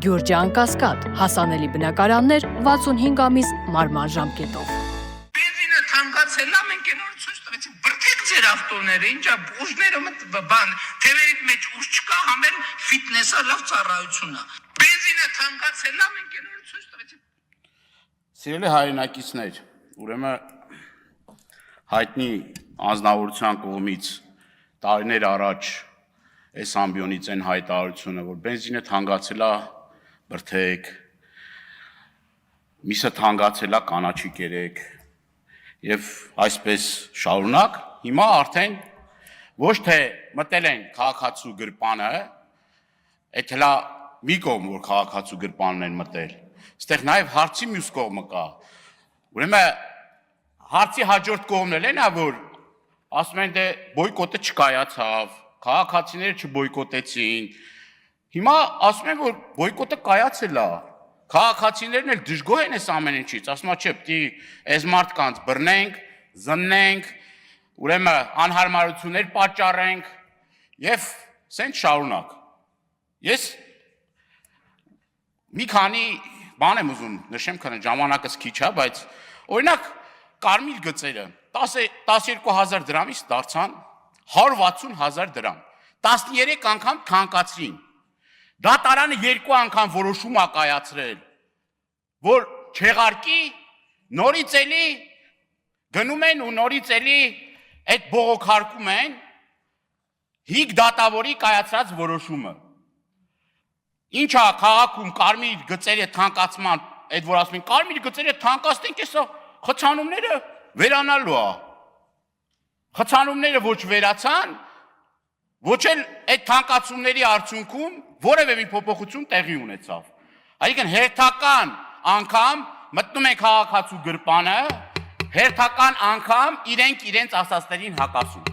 Գյուրջան Կասկադ, հասանելի բնակարաններ 65 ամիս մարման ժամկետով։ Բենզինը թանկացել է, մենք այն օր ցույց տվեցինք, բրդեք ձեր ավտոները, ինչա ուժները բան, թևերի մեջ ուժ չկա, համեն ֆիթնեսը լավ ծառայություն է։ Բենզինը թանկացել է, մենք այն օր ցույց տվեցինք։ Սիրելի հայրենակիցներ, ուրեմն հայտնի անձնավորության կողմից տարիներ առաջ այս ամբիոնից այն հայտարարությունը, որ բենզինը թանկացել է, բրդեք, միսը թանկացել է, կանաչի կերեք եւ այսպես շարունակ, հիմա արդեն ոչ թե մտել են քաղաքացու գրպանը, այդ հլա մի կողմ որ քաղաքացու գրպանն են մտել, այստեղ նաեւ հարցի մյուս կողմը կա, ուրեմն հարցի հաջորդ կողմն էլ է, որ ասում են դե բոյկոտը չկայացավ, քաղաքացիները չբոյկոտեցին, հիմա ասում են, որ բոյկոտը կայացել է, քաղաքացիներն էլ դժգոհ են այս ամեն ինչից, ասում են, չէ, պիտի այս մարդկանց բռնենք, զննենք, ուրեմն անհարմարություններ պատճառենք եւ սենց շարունակ։ Ես մի քանի բան եմ ուզում նշեմ, քանի ժամանակս քիչ է, բայց օրինակ կարմիր գծերը 12,000 դրամից դարձան 160,000 դրամ, 13 անգամ թանկացրին, դատարանը 2 անգամ որոշում է կայացրել, որ չեղարկի, նորից էլի գնում են ու նորից էլի այդ բողոքարկում են հիգ դատավորի կայացրած որոշումը, ինչ է քաղաքում կարմիր գծերի թանկացման, այդ որ ասում են կարմիր գծերը թանկացնենք, այսա խցանումները վերանալու է, խցանումները ոչ վերացան, ոչ էլ այդ թանկացումների արդյունքում որևէ մի փոփոխություն տեղի ունեցավ, այսինքն հերթական անգամ մտնում են քաղաքացու գրպանը, հերթական անգամ իրենք իրենց ասածներին հակասում։